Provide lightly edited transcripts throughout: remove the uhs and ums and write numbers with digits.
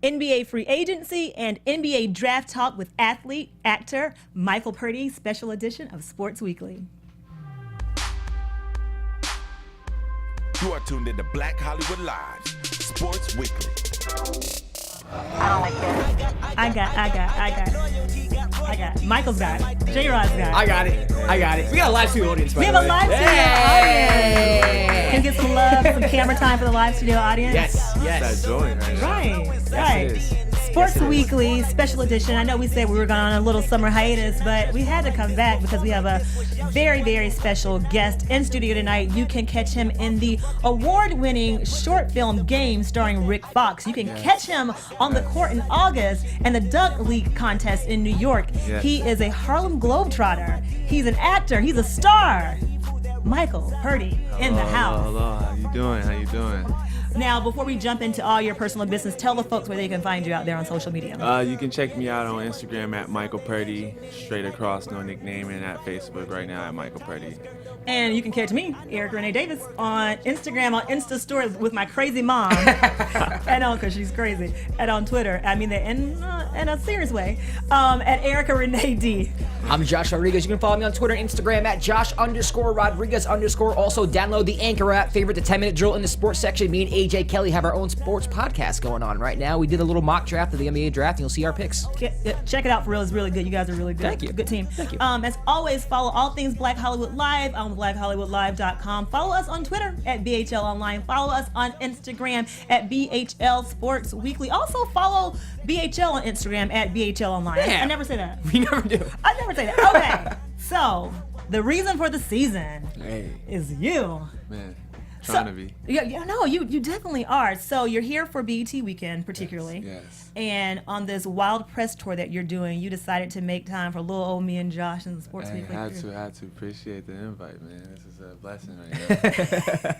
NBA free agency, and NBA draft talk with athlete, actor Michael Purdie, special edition of Sports Weekly. You are tuned into Black Hollywood Live, Sports Weekly. I don't like that. I got it. Michael's got it. J-Rod's got it. I got it. We got a live studio audience, by We the have a way. live studio audience. Can we get some love, some camera time for the live studio audience? Yes. That joint right now. Right. Yes, it is. Sports Weekly special edition. I know we said we were going on a little summer hiatus, but we had to come back because we have a very, very special guest in studio tonight. You can catch him in the award-winning short film Game starring Rick Fox. You can catch him on the court in August and the Dunk League contest in New York. Yes. He is a Harlem Globetrotter. He's an actor. He's a star. Michael Purdie in the house. Hello. How you doing? Now, before we jump into all your personal business, tell the folks where they can find you out there on social media. You can check me out on Instagram at Michael Purdie, straight across, no nickname, and at Facebook right now at Michael Purdie. And you can catch me, Erica Renee Davis, on Instagram, on Insta Stories with my crazy mom. And on, because she's crazy. And on Twitter, I mean that in a serious way, at Erica Renee D. I'm Josh Rodriguez. You can follow me on Twitter and Instagram at Josh_Rodriguez_. Also, download the Anchor app. Favorite the 10-minute drill in the sports section. Me and AJ Kelly have our own sports podcast going on right now. We did a little mock draft of the NBA draft, and you'll see our picks. Check it out for real. It's really good. You guys are really good. Thank you. Good team. Thank you. As always, follow all things Black Hollywood Live on BlackHollywoodLive.com. Follow us on Twitter at BHL Online. Follow us on Instagram at BHL Sports Weekly. Also follow BHL on Instagram at BHL Online. Yeah. I never say that. We never do. I never say that. Okay. So the reason for the season is you. Man, trying to be. Yeah, no, you definitely are. So you're here for BET Weekend, particularly. Yes. And on this wild press tour that you're doing, you decided to make time for little old me and Josh and the Sports Weekly. Had to. Appreciate the invite, man. This is a blessing right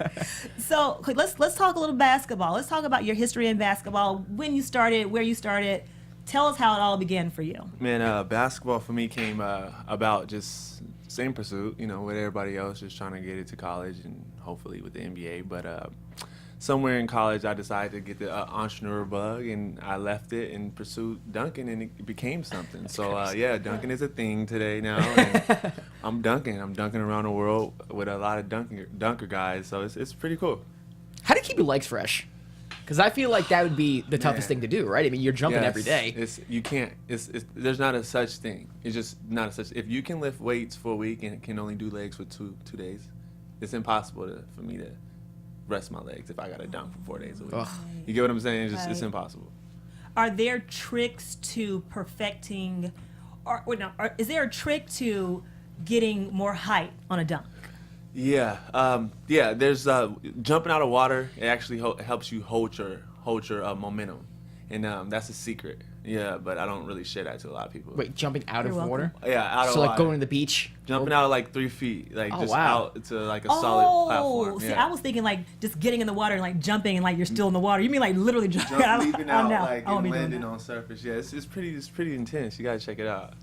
now. So let's talk a little basketball. Let's talk about your history in basketball, when you started, where you started. Tell us how it all began for you. Man, basketball for me came about just same pursuit, with everybody else, just trying to get it to college and hopefully with the NBA. But somewhere in college, I decided to get the entrepreneur bug, and I left it and pursued dunking, and it became something. So dunking is a thing today now. And I'm dunking around the world with a lot of dunker guys. So it's pretty cool. How do you keep your legs fresh? Because I feel like that would be the toughest thing to do, right? I mean, you're jumping every day. You can't. There's not a such thing. It's just not a such. If you can lift weights for a week and can only do legs for two days, it's impossible for me to rest my legs if I got to dunk for 4 days a week. Ugh. You get what I'm saying? It's impossible. Are there tricks to perfecting, is there a trick to getting more height on a dunk? Yeah. There's jumping out of water. It actually helps you hold your momentum, and that's a secret. Yeah, but I don't really share that to a lot of people. Wait, jumping out You're of welcome. water? Yeah, out of So water. like going to the beach? Jumping out of like 3 feet, like Oh, just wow. out to like a solid platform. See, Yeah. I was thinking like just getting in the water and like jumping and like you're still in the water. You mean like literally jumping leaping out like I won't and be doing landing that. on surface. Yeah, it's pretty intense. You gotta check it out.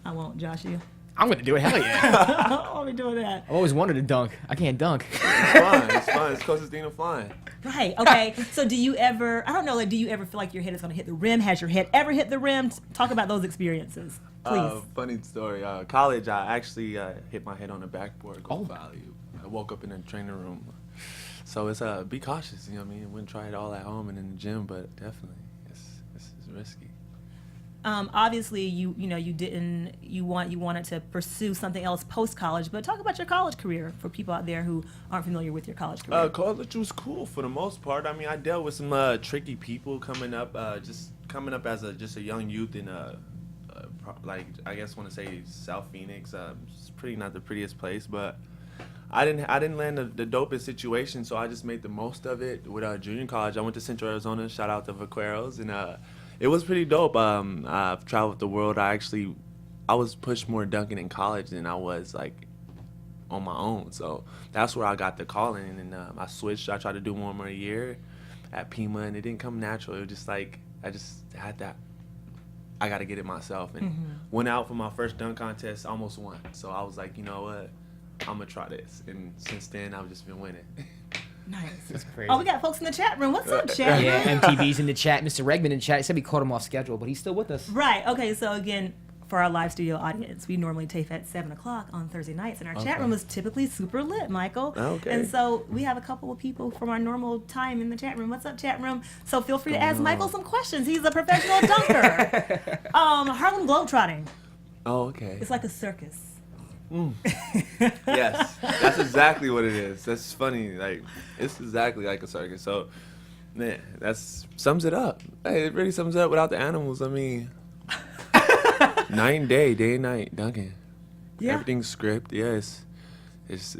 I won't, Josh. You. I'm going to do it. Hell yeah. I won't be doing that. I've always wanted to dunk. I can't dunk. It's fun. It's fun. It's the closest thing to flying. Right. Okay. So do you ever? I don't know. Like, do you ever feel like your head is going to hit the rim? Has your head ever hit the rim? Talk about those experiences, please. Funny story. College, I actually hit my head on the backboard. I woke up in the training room. So it's be cautious. You know what I mean? Wouldn't try it all at home and in the gym, but definitely it's risky. Obviously, you wanted to pursue something else post college, but talk about your college career for people out there who aren't familiar with your college career. College was cool for the most part. I mean, I dealt with some tricky people coming up as a young youth in like I guess want to say South Phoenix. It's pretty not the prettiest place, but I didn't land the dopest situation, so I just made the most of it with junior college. I went to Central Arizona. Shout out to Vaqueros, and it was pretty dope. I've traveled the world. I was pushed more dunking in college than I was like on my own. So that's where I got the calling, and I switched. I tried to do one more year at Pima, and it didn't come natural. It was just like I just had that. I got to get it myself, and went out for my first dunk contest, almost won. So I was like, you know what, I'm gonna try this, and since then I've just been winning. Nice. That's crazy. Oh, we got folks in the chat room. What's up, chat room? Yeah, MTV's in the chat. Mr. Regman in chat. He said we caught him off schedule, but he's still with us. Right. Okay. So again, for our live studio audience, we normally tape at 7 o'clock on Thursday nights, and our chat room is typically super lit, Michael. Okay. And so we have a couple of people from our normal time in the chat room. What's up, chat room? So feel free to ask Michael some questions. He's a professional dunker. Harlem Globetrotting. Oh, okay. It's like a circus. Yes, that's exactly what it is. That's funny. Like, it's exactly like a circus. So, man, that's sums it up. Hey, it really sums it up without the animals. I mean, night and day and night, dunking. Yeah. Everything's script. Yes, it's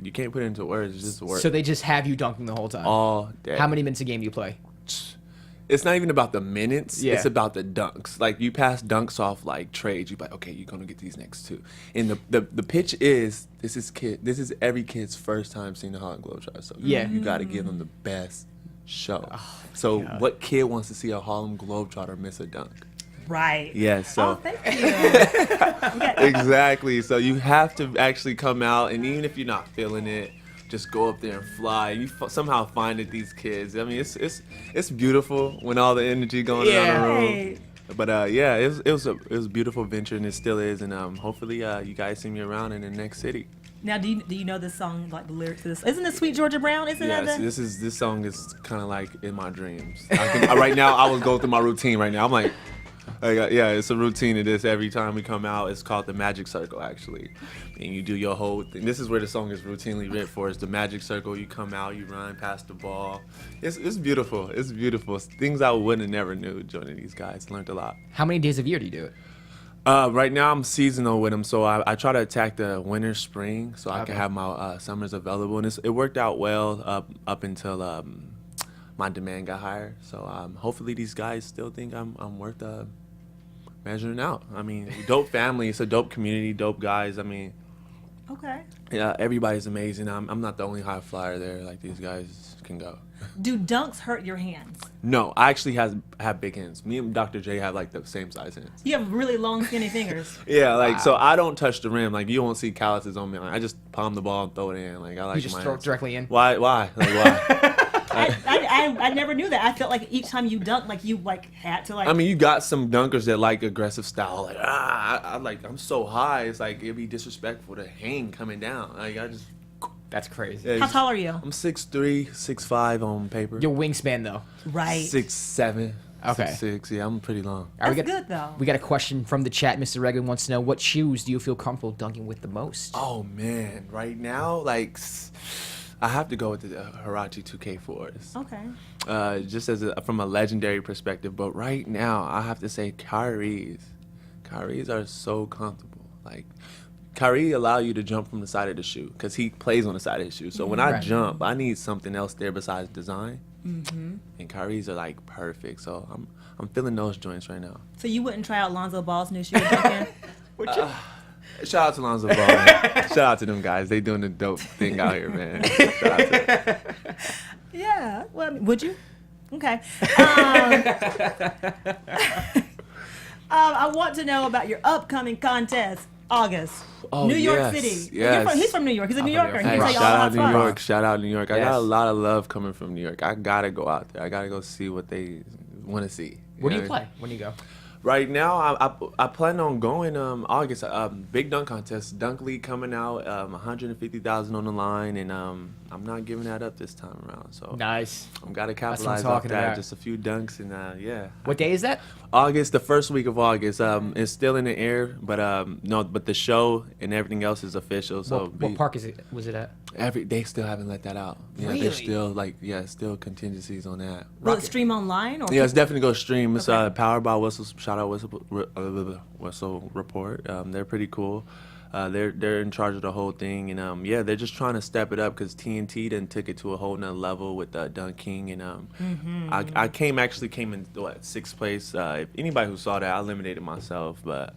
you can't put it into words. It's just work. So they just have you dunking the whole time. all day. How many minutes a game do you play? It's not even about the minutes. Yeah. It's about the dunks. Like, you pass dunks off like trades. You be like, okay, you're gonna get these next two. And the pitch is this is every kid's first time seeing the Harlem Globetrotter. So Yeah. you got to give them the best show. Oh, So what kid wants to see a Harlem Globetrotter miss a dunk? Right. Yes. So Oh, thank you. exactly. So you have to actually come out, and even if you're not feeling it, just go up there and fly. You somehow find it, these kids. I mean, it's beautiful when all the energy going around the room. Right. But yeah, it was a beautiful venture, and it still is. And hopefully you guys see me around in the next city. Now, do you know this song, like the lyrics to this? Isn't it Sweet Georgia Brown? Isn't Yes, that the... this song is kind of like in my dreams. Right now, I was going through my routine right now. I'm like, yeah, it's a routine of this every time we come out. It's called the Magic Circle, actually. And you do your whole thing. This is where the song is routinely written for. It's the Magic Circle. You come out, you run past the ball. It's beautiful. It's beautiful. Things I wouldn't have never knew joining these guys. Learned a lot. How many days of year do you do it? Right now I'm seasonal with them, so I try to attack the winter, spring, so I Okay. can have my summers available. And it worked out well up until my demand got higher. So hopefully these guys still think I'm worth measuring out. I mean, dope family. It's a dope community, dope guys. I mean, Okay. yeah, everybody's amazing. I'm not the only high flyer there. Like, these guys can go. Do dunks hurt your hands? No, I actually have big hands. Me and Dr. J have like the same size hands. You have really long, skinny fingers. Yeah, like, so I don't touch the rim. Like, you won't see calluses on me. Like, I just palm the ball and throw it in. Like, I like You just my throw it hands. directly in? Why? Like, why? I never knew that. I felt like each time you dunk, like you like had to like. I mean, you got some dunkers that like aggressive style. Like, I'm so high. It's like, it'd be disrespectful to hang coming down. Like, I just. That's crazy. Yeah, How tall are you? I'm 6'3", 6'5" on paper. Your wingspan, though. Right. 6'7". Okay. 6'6". Yeah, I'm pretty long. All right, That's good though. We got a question from the chat. Mr. Regan wants to know, what shoes do you feel comfortable dunking with the most? Oh man, right now, like, I have to go with the Huarache 2K4s. Okay. Just from a legendary perspective, but right now I have to say Kyrie's are so comfortable. Like, Kyrie allow you to jump from the side of the shoe because he plays on the side of his shoe. So when I Right. jump, I need something else there besides design. Mm-hmm. And Kyrie's are like perfect. So I'm feeling those joints right now. So you wouldn't try out Lonzo Ball's new shoe dunking? Shout out to Lonzo Ball. Man. Shout out to them guys. They doing a dope thing out here, man. Shout out to them. Yeah. Well, I mean, would you? Okay. I want to know about your upcoming contest, August. Oh, New York yes, City. yes. He's from New York. He's a New I'm from Yorker. New He York. can Hey, tell shout you all out New about York. Shout out New York. I got Yes. a lot of love coming from New York. I gotta go out there. I gotta go see what they want to see. Where do you know? play? When do you go? Right now, I plan on going August. Big dunk contest, dunk league coming out. 150,000 on the line, and I'm not giving that up this time around. So Nice. I'm gotta what I'm capitalize off talking that. about. Just a few dunks, and yeah. What day is that? August, the first week of August. It's still in the air, but but the show and everything else is official. So What park was it at? they still haven't let that out. Yeah, Really? there's still still contingencies on that. Will it stream online? Or Yeah, it's definitely go stream. It's Okay. powered by Whistle. Shout out Whistle Report. They're pretty cool. They're in charge of the whole thing, and they're just trying to step it up because TNT then took it to a whole nother level with Dunk King, and I came in 6th place. If anybody who saw that, I eliminated myself, but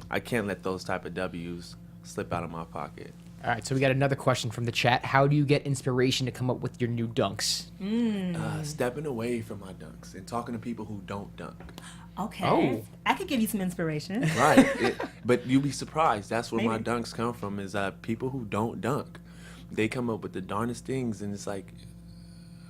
I can't let those type of W's slip out of my pocket. All right, so we got another question from the chat. How do you get inspiration to come up with your new dunks? Stepping away from my dunks and talking to people who don't dunk. Okay. Oh. I could give you some inspiration. Right. But you'll be surprised. That's where my Maybe. dunks come from, is people who don't dunk. they come up with the darndest things, and it's like,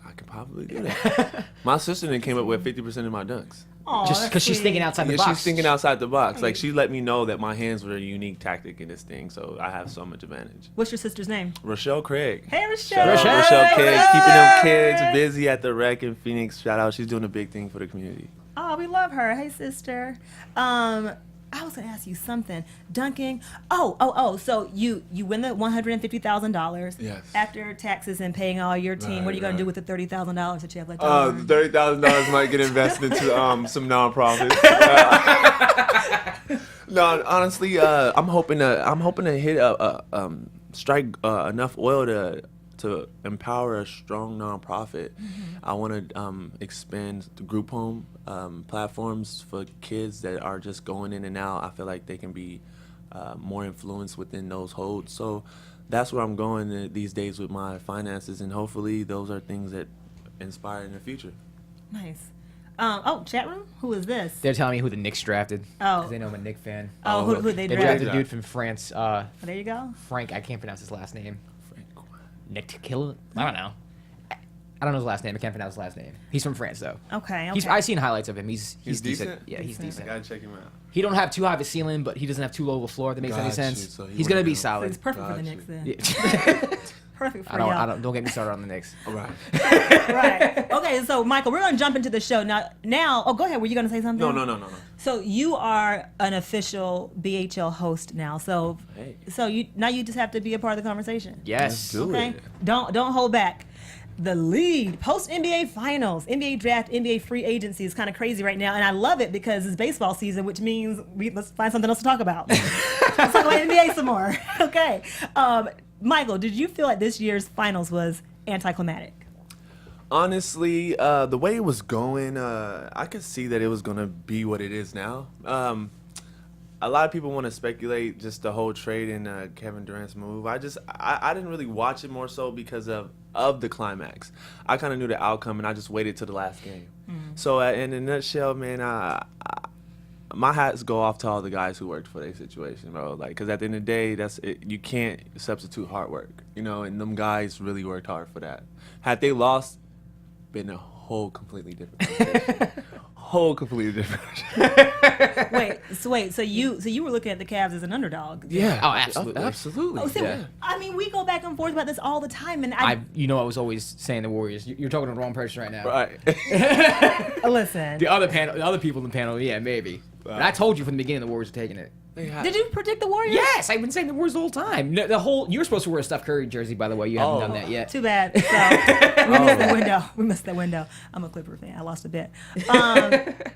I could probably do that. My sister then came up with 50% of my dunks. Aw, Just that's because she's sweet. thinking outside the Yeah, box. she's thinking outside the box. Like, she let me know that my hands were a unique tactic in this thing, so I have so much advantage. What's your sister's name? Rochelle Craig. Hey, Rochelle. Shout out Rochelle Craig, keeping them kids busy at the rec in Phoenix. Shout out, she's doing a big thing for the community. Oh, we love her. Hey, sister. I was gonna ask you something. Dunking. So you win the $150,000. Yes. After taxes and paying all your team. What are you gonna Right. do with the $30,000 that you have left over? $30,000 might get invested into some nonprofits. No, honestly, I'm hoping to hit strike enough oil to empower a strong nonprofit. I want to expand the group home platforms for kids that are just going in and out. I feel like they can be more influenced within those holds. So that's where I'm going these days with my finances, and hopefully those are things that inspire in the future. Nice. Chat room. Who is this? They're telling me who the Knicks drafted. Oh. Because they know I'm a Knicks fan. Who they They drafted? drafted a dude from France. There you go. Frank, I can't pronounce his last name. Nick Kill? I don't know. I don't know his last name. I can't pronounce his last name. He's from France, though. Okay. I've seen highlights of him. He's He's decent. decent? Yeah, he's I decent. gotta check him out. He don't have too high of a ceiling, but he doesn't have too low of a floor. If that makes any Got you. sense. So he He's gonna wouldn't be know. So solid. it's perfect for the Got Knicks you. then. Yeah. Perfect for I y'all. don't get me started on the Knicks. All right. Right. Okay, so Michael, we're gonna jump into the show now. Oh, go ahead. Were you gonna say something? No. So you are an official BHL host now. So, Hey. you just have to be a part of the conversation. Yes. do Okay. it. Don't hold back. The lead post NBA finals, NBA draft, NBA free agency is kind of crazy right now, and I love it because it's baseball season, which means let's find something else to talk about. Let's talk about NBA some more. Okay. Michael, did you feel like this year's finals was anticlimactic? Honestly, the way it was going, I could see that it was going to be what it is now. A lot of people want to speculate just the whole trade and Kevin Durant's move. I didn't really watch it more so because of the climax. I kind of knew the outcome, and I just waited till the last game. So in a nutshell, man, my hats go off to all the guys who worked for their situation, bro. Like, because at the end of the day, that's it. You can't substitute hard work, and them guys really worked hard for that. Had they lost, been a whole completely different conversation. Wait. So you were looking at the Cavs as an underdog? Yeah. Oh, absolutely. Absolutely. Oh, see, Yeah. I mean, we go back and forth about this all the time, and I was always saying the Warriors. You're talking to the wrong person right now. Right. listen. The other people in the panel, yeah, maybe. But I told you from the beginning the Warriors were taking it. Did you predict the Warriors? Yes, I've been saying the Warriors the whole time. No, you were supposed to wear a Steph Curry jersey, by the way. You haven't done that yet. Too bad. So we missed the window. We missed the window. I'm a Clipper fan. I lost a bet.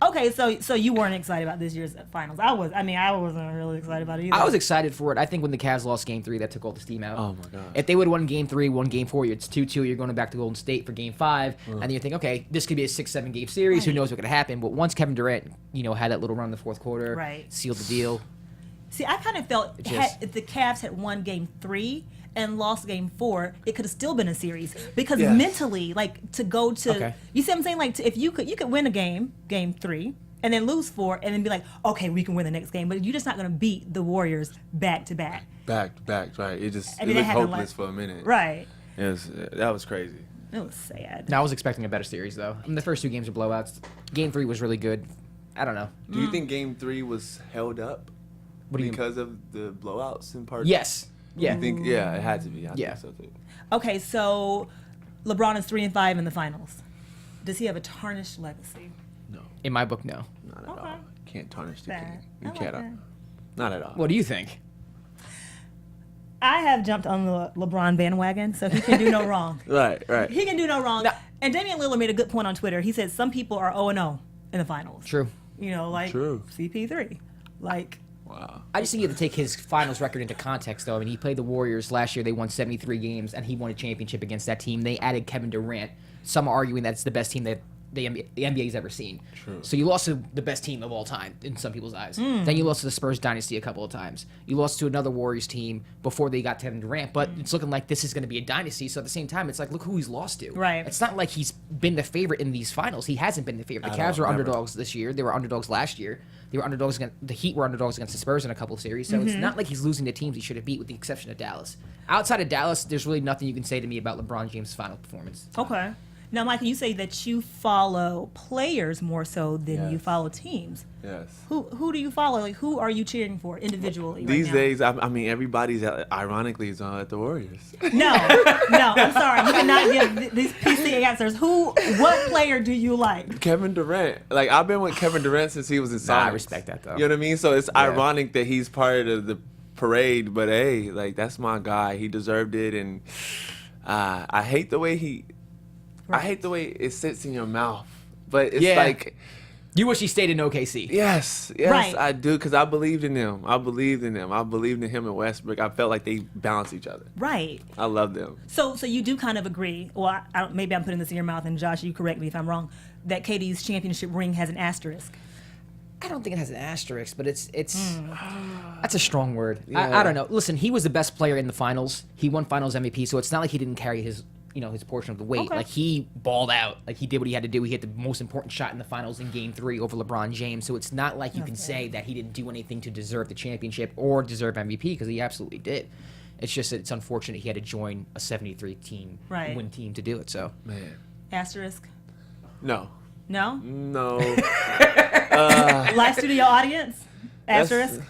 Okay, so you weren't excited about this year's finals. I wasn't really excited about it either. I was excited for it. I think when the Cavs lost Game 3, that took all the steam out. Oh, my God. If they would have won Game 3, won Game 4, it's 2-2. You're going back to Golden State for Game 5, and then you think, okay, this could be a 6-7 game series. Who knows what could happen? But once Kevin Durant, had that little run in the fourth quarter, Right. sealed the deal. See, I kind of felt if the Cavs had won Game 3 and lost Game 4, it could have still been a series because Yes. mentally, like to go to, Okay. you see what I'm saying? Like if you could win a Game 3, and then lose 4, and then be like, okay, we can win the next game, but you're just not going to beat the Warriors back to back. Back to back, right? It just I mean, it they looked haven't, hopeless like- for a minute. Right. That was crazy. It was sad. Now, I was expecting a better series, though. I mean, the first 2 games were blowouts. Game 3 was really good. I don't know. Do you think Game 3 was held up What do you because of the blowouts in part? Yes. Yeah. I think it had to be. I Yeah. think so too. Okay, so LeBron is 3-5 in the finals. Does he have a tarnished legacy? No, In my book, no. not at Okay. all. Can't tarnish the Fair. king. I You like can't. that. Not at all. What do you think? I have jumped on the LeBron bandwagon, so he can do no wrong. Right. He can do no wrong. No. And Damian Lillard made a good point on Twitter. He said some people are 0-0 in the finals. True. Like True. CP3. Like, Wow. I just think you have to take his finals record into context, though. I mean, he played the Warriors last year. They won 73 games, and he won a championship against that team. They added Kevin Durant. Some are arguing that's the best team that the NBA's ever seen. True. So you lost to the best team of all time in some people's eyes. Then you lost to the Spurs dynasty a couple of times. You lost to another Warriors team before they got Kevin Durant, but it's looking like this is going to be a dynasty. So at the same time, it's like, look who he's lost to. Right. It's not like he's been the favorite in these finals. He hasn't been the favorite. The Cavs were underdogs this year. They were underdogs last year. They were underdogs against the Heat were underdogs against the Spurs in a couple of series. So it's not like he's losing to teams he should have beat, with the exception of Dallas. Outside of Dallas, there's really nothing you can say to me about LeBron James' final performance. Okay. Now, Michael, you say that you follow players more so than you Yes. follow teams. Yes. Who do you follow? Like, who are you cheering for individually These right now? days, I mean, everybody's ironically is at the Warriors. No, I'm sorry. You cannot give these PC answers. What player do you like? Kevin Durant. Like, I've been with Kevin Durant since he was in Sonics. I respect that, though. You know what I mean? So it's ironic that he's part of the parade, but hey, like, that's my guy. He deserved it, and I hate the way I hate the way it sits in your mouth. But it's like, You wish he stayed in OKC. yes, Right. I do, because I believed in him. I believed in him and Westbrook. I felt like they balanced each other. Right. I love them. So you do kind of agree. Well, maybe I'm putting this in your mouth, and Josh, you correct me if I'm wrong. That KD's championship ring has an asterisk. I don't think it has an asterisk, but it's that's a strong word. Yeah. I don't know. Listen, he was the best player in the finals. He won Finals MVP, so it's not like he didn't carry his portion of the weight. Okay. Like, he balled out. Like, he did what he had to do. He hit the most important shot in the finals in Game 3 over LeBron James. So it's not like you can say that he didn't do anything to deserve the championship or deserve MVP, because he absolutely did. It's just that it's unfortunate he had to join a 73 team win team to do it. So Man. Asterisk? No. No? No. Live studio audience? That's- Asterisk?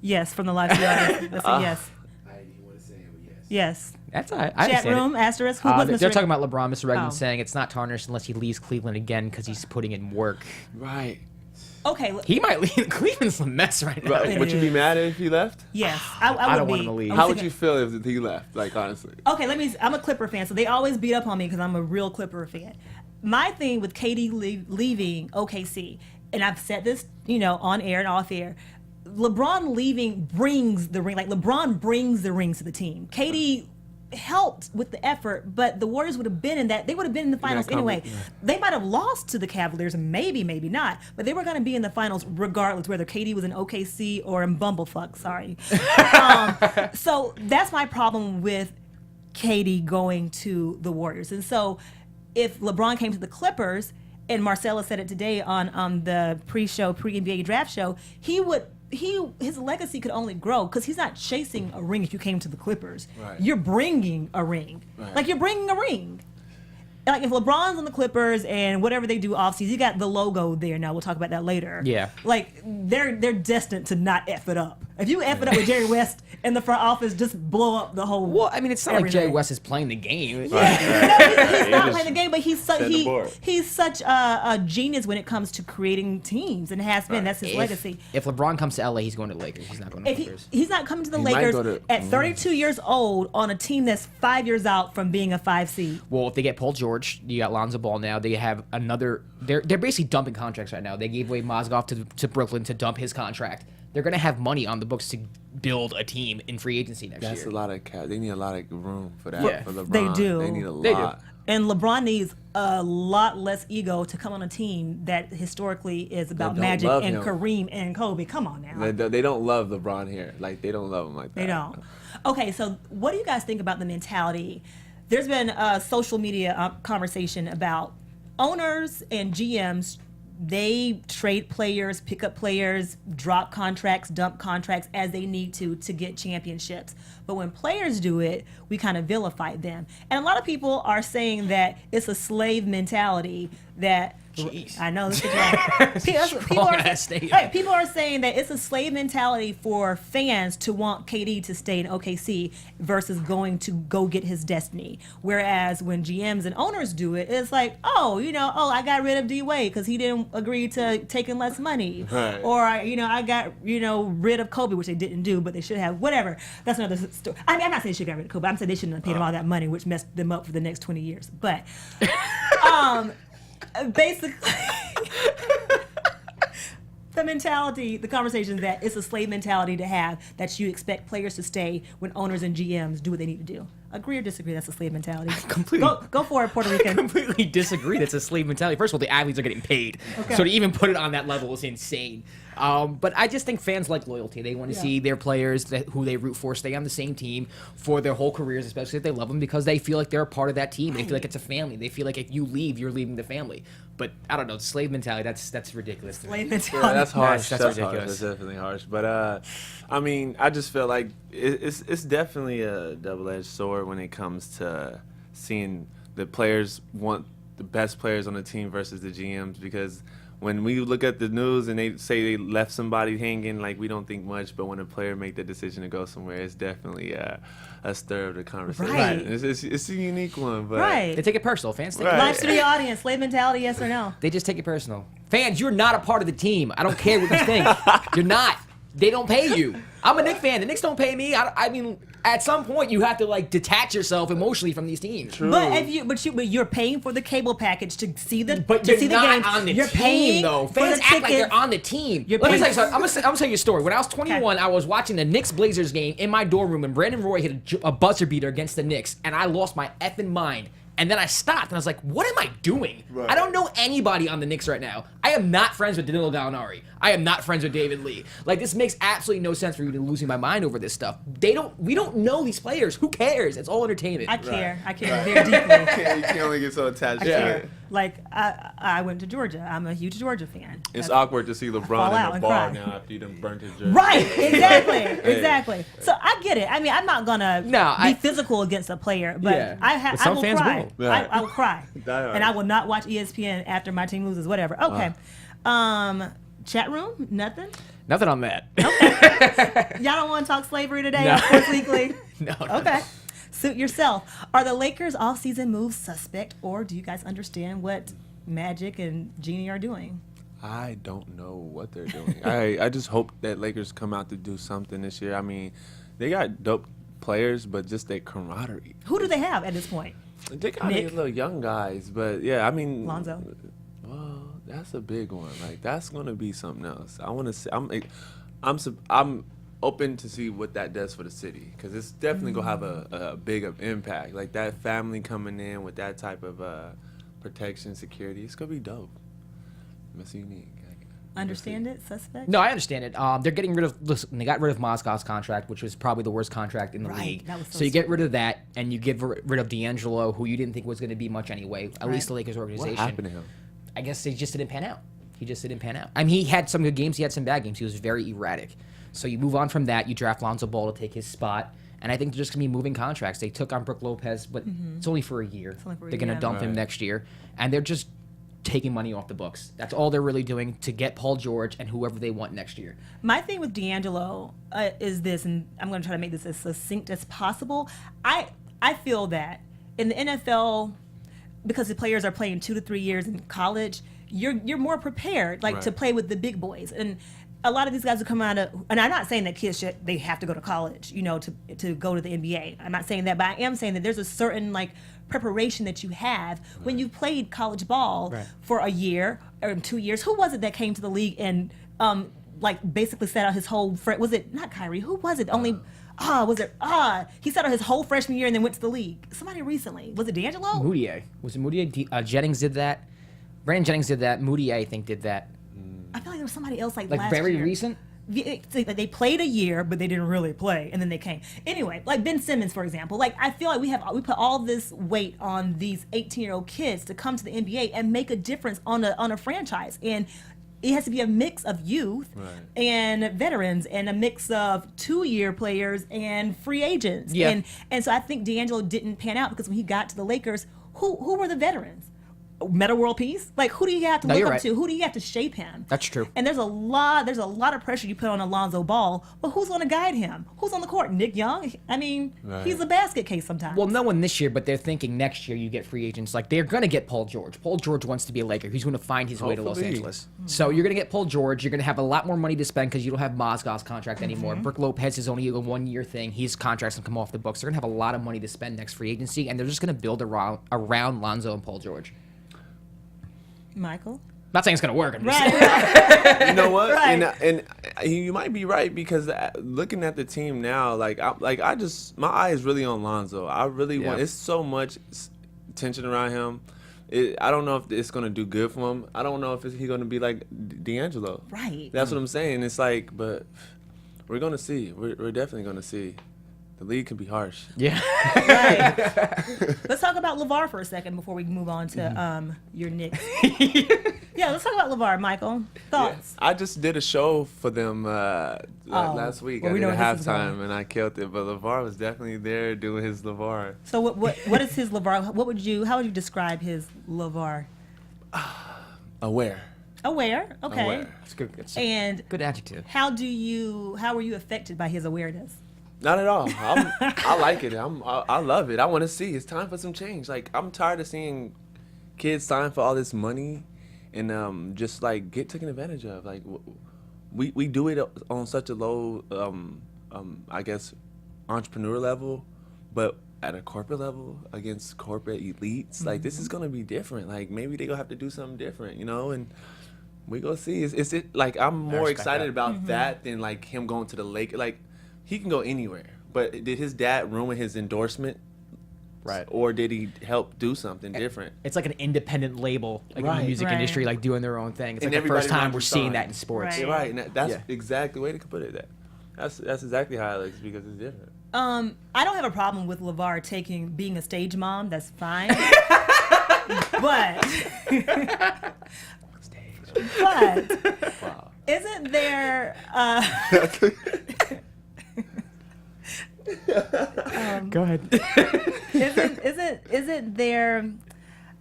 Yes, from the live studio audience. That's a yes. I didn't want to say it, but yes. Yes. that's I Chat understand it. room, asterisk. Who was Mr. They're talking about LeBron. Mr. Regman Oh. saying it's not tarnished unless he leaves Cleveland again because he's putting in work. Right. Okay. He might leave. Cleveland's a mess right now. Right. Would you be mad if he left? Yes, I would don't be. want him to leave. I'm How would thinking- you feel if he left? Like, honestly. Okay, I'm a Clipper fan, so they always beat up on me because I'm a real Clipper fan. My thing with KD leaving OKC, and I've said this, on air and off air, LeBron leaving brings the ring. Like, LeBron brings the rings to the team. KD helped with the effort, but the Warriors would have been in that. They would have been in the finals anyway. They might have lost to the Cavaliers, maybe not, but they were going to be in the finals regardless, whether KD was in OKC or in Bumblefuck. Sorry. So that's my problem with KD going to the Warriors. And so if LeBron came to the Clippers, and Marcella said it today on the pre-NBA draft show, his legacy could only grow because he's not chasing a ring if you came to the Clippers. Right. You're bringing a ring. Right. Like, you're bringing a ring. Like, if LeBron's on the Clippers and whatever they do offseason, you got the logo there. Now we'll talk about that later. Yeah. Like, they're destined to not F it up. If you F it up with Jerry West in the front office, just blow up the whole. Well, I mean, it's not like Jerry everything. West is playing the game. He's not playing the game, but he's set the board. he's such a genius when it comes to creating teams, and has been. That's his legacy. If LeBron comes to LA, he's going to the Lakers. He's not going to If Clippers. he's not coming to the He might Lakers go to- at 32 years old on a team that's 5 years out from being a 5 seed. Well, if they get Paul George, you got Lonzo Ball now. They have another. They're basically dumping contracts right now. They gave away Mozgov to Brooklyn to dump his contract. They're going to have money on the books to build a team in free agency next That's year. a lot of cap. They need a lot of room for that. Yeah. For LeBron. They do. They need a They do. lot. And LeBron needs a lot less ego to come on a team that historically is about don't Magic love and him. Kareem and Kobe. Come on now. They don't love LeBron here. Like, they don't love him like that. They don't. Okay, so what do you guys think about the mentality? There's been a social media conversation about owners and GMs. They trade players, pick up players, drop contracts, dump contracts as they need to get championships. But when players do it, we kind of vilify them. And a lot of people are saying that it's a slave mentality that. Jeez. I know this is right. Strong-ass statement. Right, people are saying that it's a slave mentality for fans to want KD to stay in OKC versus going to go get his destiny. Whereas when GMs and owners do it, it's like, I got rid of D-Wade because he didn't agree to taking less money. Right. Or, I got, rid of Kobe, which they didn't do, but they should have. Whatever. That's another story. I mean, I'm not saying they should have got rid of Kobe. I'm saying they shouldn't have paid him all that money, which messed them up for the next 20 years. But, basically, the conversation that it's a slave mentality to have, that you expect players to stay when owners and GMs do what they need to do. Agree or disagree? That's a slave mentality. Completely. Go for it, Puerto Rican. I completely disagree. That's a slave mentality. First of all, the athletes are getting paid, so to even put it on that level is insane. But I just think fans like loyalty. They want to see their players who they root for stay on the same team for their whole careers, especially if they love them, because they feel like they're a part of that team. They feel like it's a family. They feel like if you leave, you're leaving the family. But I don't know, slave mentality. That's ridiculous. Slave mentality. Yeah, that's harsh. That's That's ridiculous. harsh. That's definitely harsh. But I mean, I just feel like it's definitely a double-edged sword when it comes to seeing the players want the best players on the team versus the GMs, because when we look at the news and they say they left somebody hanging, like, we don't think much, but when a player make the decision to go somewhere, it's definitely a stir of the conversation. Right. It's a unique one, but Right. They take it personal. Fans take it Right. Live to the audience. Slave mentality, yes or no? They just take it personal. Fans, you're not a part of the team. I don't care what you think. You're not. They don't pay you. I'm a Knicks fan. The Knicks don't pay me. I mean, at some point, you have to like detach yourself emotionally from these teams. True. But you're paying for the cable package to see the But to you're see the not game. on the You're team, paying though. for Fans the act like tickets. they're on the team. You're Let me tell paying- you something. I'm gonna tell you a story. When I was 21, I was watching the Knicks-Blazers game in my dorm room, and Brandon Roy hit a buzzer beater against the Knicks, and I lost my effing mind. And then I stopped, and I was like, what am I doing? Right. I don't know anybody on the Knicks right now. I am not friends with Danilo Gallinari. I am not friends with David Lee. Like, this makes absolutely no sense for you to losing my mind over this stuff. We don't know these players. Who cares? It's all entertainment. I care. I care very deeply. you can only get so attached I to care. it. Like I went to Georgia. I'm a huge Georgia fan. It's That's- awkward to see fall LeBron out in a and bar cry. now after you done burnt his jersey. Right, exactly. So I get it. I mean, I'm not gonna No, be physical against a player, but Yeah. I But some will fans cry. will. Yeah. I will cry, Die hard. and I will not watch ESPN after my team loses. Whatever. Okay. Chat room, nothing. Nothing on that. Y'all don't want to talk slavery today No. on Sports Weekly? No. Okay. Suit yourself. Are the Lakers off-season moves suspect, or do you guys understand what Magic and Jeannie are doing? I don't know what they're doing. I just hope that Lakers come out to do something this year. I mean, they got dope players, but just their camaraderie. Who do they have at this point? They got Nick? these little young guys, but yeah, I mean, Lonzo? Well, that's a big one. Like, that's gonna be something else. I want to see. I'm open to see what that does for the city, because it's definitely gonna have a big impact. Like, that family coming in with that type of protection, security, it's gonna be dope. It's unique. Understand it? Suspect? No, I understand it. They're getting rid of. Listen, they got rid of Mozgov's contract, which was probably the worst contract in the Right, league. that was so So you get rid of that, and you get rid of D'Angelo, who you didn't think was going to be much anyway. At Right. least the Lakers What organization. happened to him? I guess they just didn't pan out. He just didn't pan out. I mean, he had some good games. He had some bad games. He was very erratic. So you move on from that. You draft Lonzo Ball to take his spot. And I think they're just going to be moving contracts. They took on Brook Lopez, but it's only for a year. only for a They're going to year. dump him Right. next year. And they're just taking money off the books. That's all they're really doing to get Paul George and whoever they want next year. My thing with D'Angelo is this, and I'm going to try to make this as succinct as possible. I feel that in the NFL, because the players are playing 2 to 3 years in college, you're more prepared, like, to Right. play with the big boys. And a lot of these guys who come out of, and I'm not saying that kids they have to go to college, to go to the NBA. I'm not saying that, but I am saying that there's a certain, like, preparation that you have when you played college ball for a year or 2 years. Who was it that came to the league and like basically set out his whole was it not Kyrie? Who was it? He set out his whole freshman year and then went to the league. Somebody recently. Was it D'Angelo? Moutier. Was it Moutier? Jennings did that. Brandon Jennings did that. Moutier, I think, did that. I feel like there was somebody else like Like last very year. recent? They played a year, but they didn't really play, and then they came. Anyway, like Ben Simmons, for example. Like, I feel like we put all this weight on these 18-year-old kids to come to the NBA and make a difference on a franchise. And it has to be a mix of youth and veterans, and a mix of 2-year players and free agents. Yeah. And so I think D'Angelo didn't pan out, because when he got to the Lakers, who were the veterans? Meta World Peace? Like, who do you have to look you're up right. to? Who do you have to shape him? That's true. And there's a lot of pressure you put on Alonzo Ball, but who's going to guide him? Who's on the court? Nick Young? I mean, he's a basket case sometimes. Well, no one this year, but they're thinking next year you get free agents. Like, they're going to get Paul George. Paul George wants to be a Laker. He's going to find his way to Los Hopefully. Angeles. So you're going to get Paul George. You're going to have a lot more money to spend because you don't have Mozgov's contract anymore. Brook Lopez is only a 1-year thing. His contract's going to come off the books. They're going to have a lot of money to spend next free agency, and they're just going to build around Lonzo and Paul George. Michael? Not saying it's gonna work. I'm just Right. You know what? Right. And you might be right because looking at the team now, my eye is really on Lonzo. I really want. It's so much tension around him. I don't know if it's gonna do good for him. I don't know if he's gonna be like D'Angelo. Right. That's what I'm saying. It's like, but we're gonna see. We're definitely gonna see. The league can be harsh. Yeah. Right. Let's talk about LaVar for a second before we move on to your Knicks. Yeah, let's talk about LaVar, Michael. Thoughts? I just did a show for them last week. well, I we did know a where this is halftime going. and I killed it. But LaVar was definitely there doing his LaVar. So what is his LaVar? How would you describe his LaVar? Aware. Aware. Okay. Aware. It's good. It's And good adjective. how were you affected by his awareness? Not at all. I like it. I love it. I want to see. It's time for some change. Like, I'm tired of seeing kids sign for all this money and just like get taken advantage of. Like, we do it on such a low, I guess, entrepreneur level, but at a corporate level against corporate elites, like this is gonna be different. Like maybe they gonna have to do something different, and we gonna see. Is it like I'm more excited about that than like him going to the lake? Like he can go anywhere, but did his dad ruin his endorsement? Right. Or did he help do something different? It's like an independent label, like in Right. the music Right. industry, like doing their own thing. It's And like the first everybody time we're wants to seeing sign. that in sports. Right. Yeah, right, and that's Yeah. exactly the way they could put it. That's exactly how it looks because it's different. I don't have a problem with LaVar being a stage mom. That's fine. But Wow. isn't there? Go ahead. Isn't there?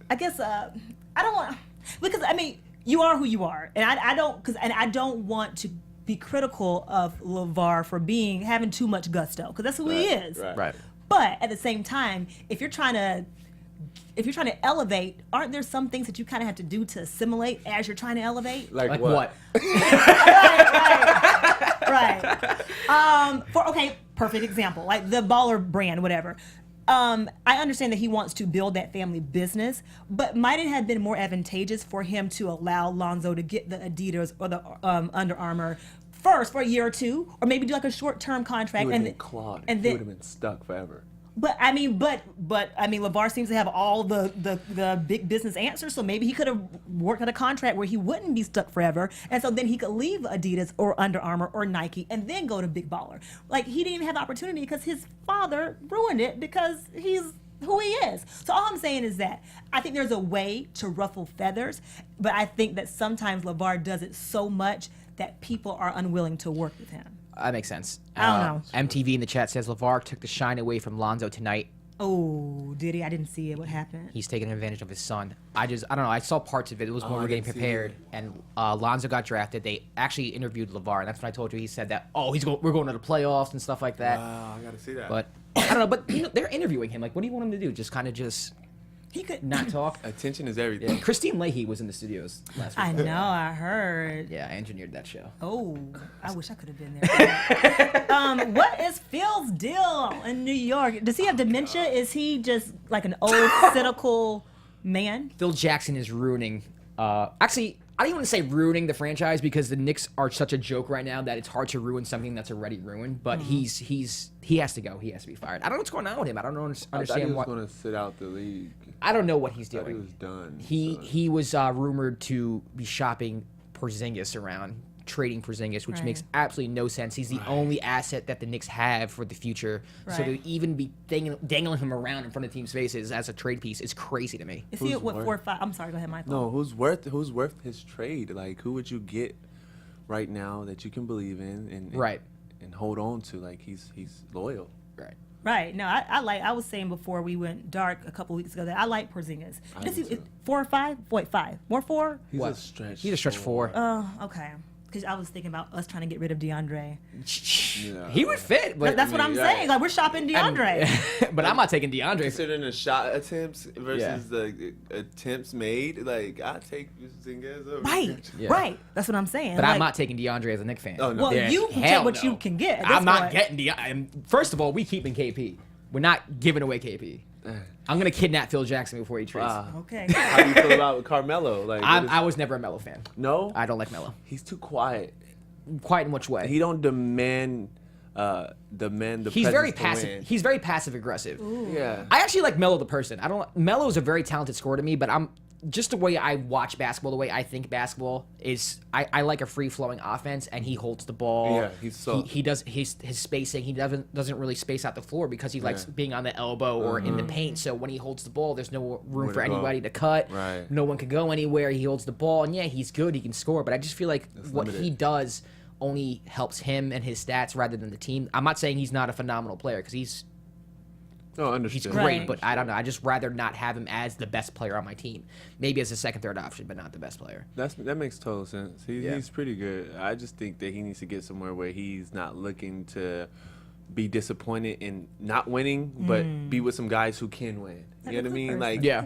I guess I don't want because I mean you are who you are, and I don't want to be critical of LaVar for having too much gusto because that's who he is. Right. But at the same time, if you're trying to elevate, aren't there some things that you kind of have to do to assimilate as you're trying to elevate? Like what? Right. Perfect example, like the Baller brand, whatever. I understand that he wants to build that family business, but might it have been more advantageous for him to allow Lonzo to get the Adidas or the Under Armour first for a year or two, or maybe do like a short-term contract He would and have been clogged. and He then would have been stuck forever. But LaVar seems to have all the big business answers, so maybe he could have worked out a contract where he wouldn't be stuck forever, and so then he could leave Adidas or Under Armour or Nike and then go to Big Baller. Like he didn't even have the opportunity because his father ruined it because he's who he is. So all I'm saying is that I think there's a way to ruffle feathers, but I think that sometimes LaVar does it so much that people are unwilling to work with him. That makes sense. I don't know. MTV in the chat says LaVar took the shine away from Lonzo tonight. Oh, did he? I didn't see it. What happened? He's taking advantage of his son. I don't know. I saw parts of it. It was when we were getting didn't see prepared, it. and Lonzo got drafted. They actually interviewed LaVar, and that's when I told you. He said that, we're going to the playoffs and stuff like that. Wow, I gotta see that. But I don't know. But they're interviewing him. Like, what do you want him to do? Just kind of He could not talk. Attention is everything. Yeah, Christine Leahy was in the studios last week. I know. I heard. Yeah, I engineered that show. Oh, I wish I could have been there. What is Phil's deal in New York? Does he have dementia? Is he just like an old, cynical man? Phil Jackson is ruining. Actually, I don't even want to say ruining the franchise because the Knicks are such a joke right now that it's hard to ruin something that's already ruined. But he has to go. He has to be fired. I don't know what's going on with him. I don't understand I thought he was what. gonna sit out the league. I don't know what he's I thought he doing. was done. He was rumored to be shopping Porzingis around, trading Porzingis, which Right. makes absolutely no sense. He's the only asset that the Knicks have for the future. So Right. to even be dangling him around in front of teams' faces as a trade piece is crazy to me. Is he Who's at what, worth- 4 or 5? I'm sorry. Go ahead, Michael. No, who's worth his trade? Like, who would you get right now that you can believe in and Right. and hold on to? Like, he's loyal. Right. Right. No, I was saying before we went dark a couple weeks ago that I like Porzingis. I Does do he, too. 4 or 5? Wait, 5. More 4? He's What? a stretch. He's a stretch four. Oh, okay. Because I was thinking about us trying to get rid of DeAndre. Yeah. He would fit, but That's what I'm yeah. saying. Like, we're shopping DeAndre. but I'm not taking DeAndre. Considering the shot attempts versus the attempts made, like I take Porzingis over. Right. Yeah. Right. That's what I'm saying. But like, I'm not taking DeAndre as a Knicks fan. Oh, no. Well, Yeah, you can hell take what no. you can get. at this I'm not point. getting DeAndre. First of all, we keeping KP. We're not giving away KP. I'm gonna kidnap Phil Jackson before he trades. Okay. How do you feel about Carmelo? Like, I was never a Melo fan. no, I don't like Melo. he's too quiet. Quite in which way? He don't demand the He's very presence to passive. win. He's very passive aggressive. Yeah. I actually like Melo the person. Melo's a very talented scorer to me, but I'm just the way I watch basketball, the way I think basketball is. I like a free flowing offense, and he holds the ball. Yeah, he's so- he does his spacing. He doesn't really space out the floor because he likes being on the elbow or in the paint. So when he holds the ball, there's no room Where for to go. anybody to cut. Right. No one can go anywhere. He holds the ball, and yeah, he's good. He can score, but I just feel like what limited. he does only helps him and his stats rather than the team. I'm not saying he's not a phenomenal player because he's understood. great, Right. but I don't know. I just rather not have him as the best player on my team. Maybe as a second, third option, but not the best player. That makes total sense. Yeah. He's pretty good. I just think that he needs to get somewhere where he's not looking to be disappointed in not winning, but be with some guys who can win. Like You know the what I mean? Clippers. Like Yeah,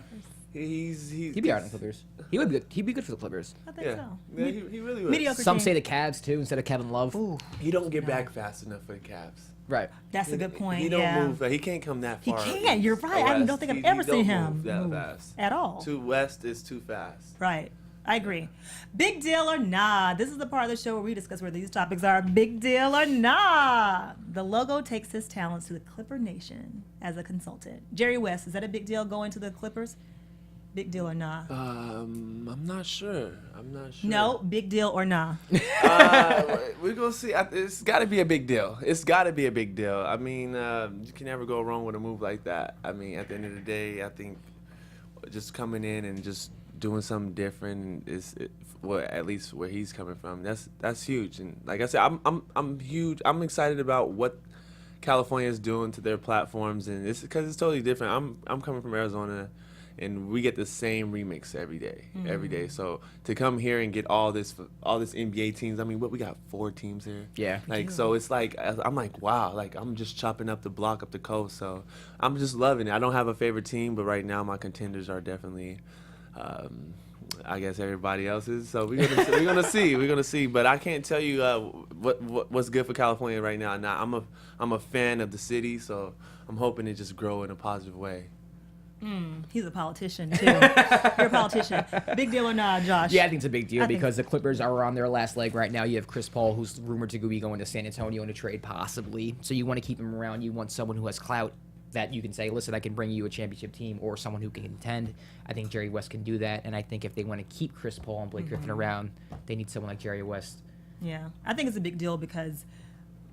he'd be alright in the Clippers. He would be good. He'd be good for the Clippers. I think Yeah, so. yeah he really would. Mediocre Some team. say the Cavs too instead of Kevin Love. Ooh, He don't get back fast enough for the Cavs. Right. that's a good point. He don't yeah. move. He can't come that He far. can't. You're right. I don't think I've ever seen him that move fast. at all. Too west is too fast. Right. I agree. Big deal or nah? This is the part of the show where we discuss where these topics are. Big deal or nah? The logo takes his talents to the Clipper Nation as a consultant. Jerry West, is that a big deal going to the Clippers? Big deal or nah? I'm not sure. No, big deal or nah? We're gonna see. It's got to be a big deal. It's got to be a big deal. I mean, you can never go wrong with a move like that. I mean, at the end of the day, I think just coming in and just doing something different well, at least where he's coming from. That's huge. And like I said, I'm huge. I'm excited about what California is doing to their platforms, and it's because it's totally different. I'm coming from Arizona, and we get the same remix every day. So to come here and get all this NBA teams, I mean, we got 4 teams here. Yeah. Like, so it's like, I'm like, wow, like I'm just chopping up the block up the coast. So I'm just loving it. I don't have a favorite team, but right now my contenders are definitely, I guess everybody else's. So we're gonna see. But I can't tell you what's good for California right now. Now I'm a fan of the city, so I'm hoping it just grow in a positive way. He's a politician, too. You're a politician. Big deal or nah, Josh? Yeah, I think it's a big deal I think- because the Clippers are on their last leg right now. You have Chris Paul, who's rumored to be going to San Antonio in a trade, possibly. So you want to keep him around. You want someone who has clout that you can say, listen, I can bring you a championship team, or someone who can contend. I think Jerry West can do that. And I think if they want to keep Chris Paul and Blake Griffin around, they need someone like Jerry West. Yeah, I think it's a big deal because,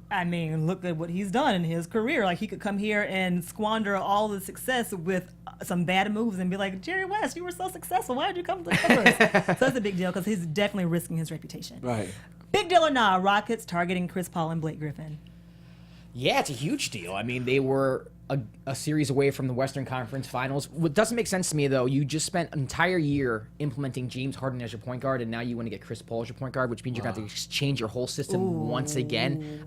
I mean, look at what he's done in his career. Like, he could come here and squander all the success with some bad moves and be like, Jerry West, you were so successful. Why did you come to the Clippers? So it's a big deal because he's definitely risking his reputation. Right. Big deal or nah? Rockets targeting Chris Paul and Blake Griffin. Yeah, it's a huge deal. I mean, they were a series away from the Western Conference Finals. What doesn't make sense to me, though, you just spent an entire year implementing James Harden as your point guard, and now you want to get Chris Paul as your point guard, which means you're going to have to change your whole system once again.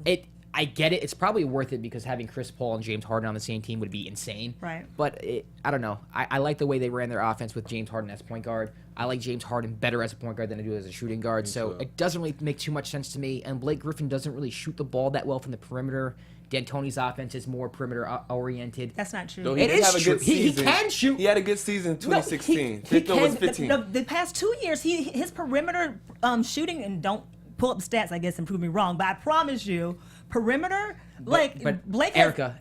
I get it. It's probably worth it because having Chris Paul and James Harden on the same team would be insane. Right. But I don't know. I like the way they ran their offense with James Harden as point guard. I like James Harden better as a point guard than I do as a shooting guard. So it doesn't really make too much sense to me. And Blake Griffin doesn't really shoot the ball that well from the perimeter. D'Antoni's offense is more perimeter oriented. That's not true. Though It did is have a true. good He season. can shoot. He had a good season in 2016. He Victor was can. 15. The past 2 years, his perimeter shooting, and don't pull up the stats, I guess, and prove me wrong, but I promise you, perimeter, But Blake has- Erica,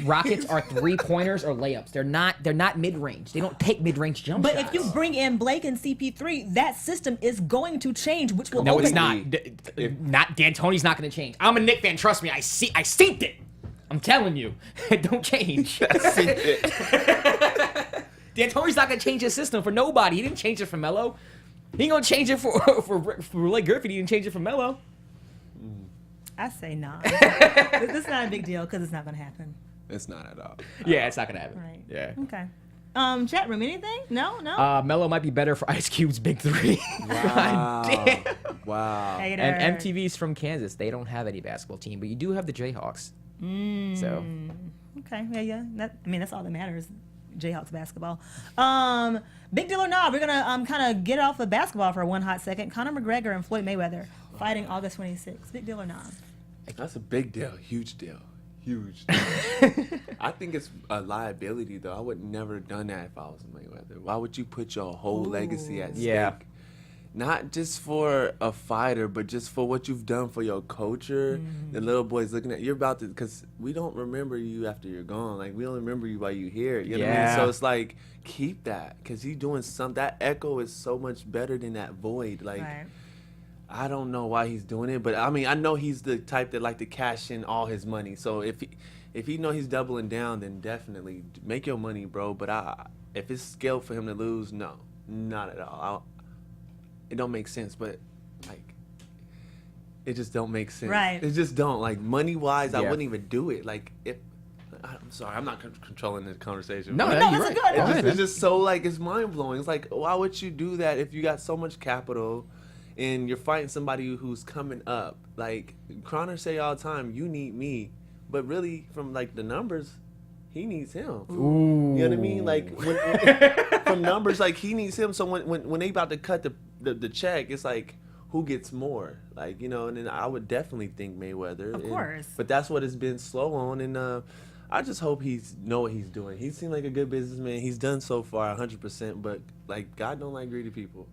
Rockets are 3-pointers or layups. They're not mid-range. They don't take mid-range jump But shots. if you bring in Blake and CP3, that system is going to change, which will No, open it's not. Not D'Antoni's not going to change. I'm a Knicks fan. Trust me. I synced it. I'm telling you, don't change. D'Antoni's not going to change his system for nobody. He didn't change it for Melo. He ain't going to change it for Blake Griffin. He didn't change it for Melo. I say nah. This is not a big deal because it's not going to happen. It's not at all. Yeah, it's not going to happen. Right. Yeah. Okay. Chat room, anything? No. Melo might be better for Ice Cube's big three. Wow. God damn. Wow. Hater. And MTV's from Kansas. They don't have any basketball team, but you do have the Jayhawks. So Okay. Yeah. That's all that matters. Jayhawks basketball. Big deal or not? We're gonna kind of get off of basketball for one hot second. Conor McGregor and Floyd Mayweather fighting August 26th. Big deal or not? That's a big deal. Huge deal. huge. I think it's a liability, though. I would never have done that if I was Mayweather. Why would you put your whole legacy at stake? Yeah. Not just for a fighter, but just for what you've done for your culture. The little boys looking at you're about to, because we don't remember you after you're gone. Like, we don't remember you while you're here. You know what I mean? So it's like, keep that, because you're doing something. That echo is so much better than that void. Like, I don't know why he's doing it, but I mean, I know he's the type that like to cash in all his money. So if he know he's doubling down, then definitely make your money, bro. But if it's scaled for him to lose, no, not at all. It don't make sense, but like, it just don't make sense. Right. It just don't. Like, money wise, I wouldn't even do it. Like, I'm sorry, I'm not controlling this conversation. No, No, you're that's right. good. It's just so, like, it's mind blowing. It's like, why would you do that if you got so much capital and you're fighting somebody who's coming up? Like, Conor say all the time, you need me, but really, from like the numbers, he needs him. Ooh. You know what I mean? Like, from numbers, like, he needs him. So when they about to cut the check, it's like, who gets more? Like, you know, and then I would definitely think Mayweather. Of course. But that's what it's been slow on, and I just hope he's know what he's doing. He seemed like a good businessman. He's done so far 100%, but like, God don't like greedy people.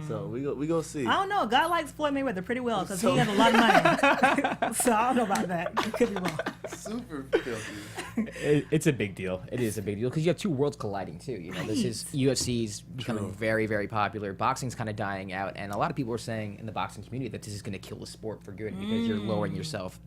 So we go see. I don't know. God likes Floyd Mayweather pretty well because he has a lot of money. So I don't know about that. It could be wrong. Super filthy. It's a big deal. It is a big deal because you have two worlds colliding too. You know, this is UFC's becoming very, very popular. Boxing's kind of dying out, and a lot of people are saying in the boxing community that this is going to kill the sport for good because you're lowering yourself.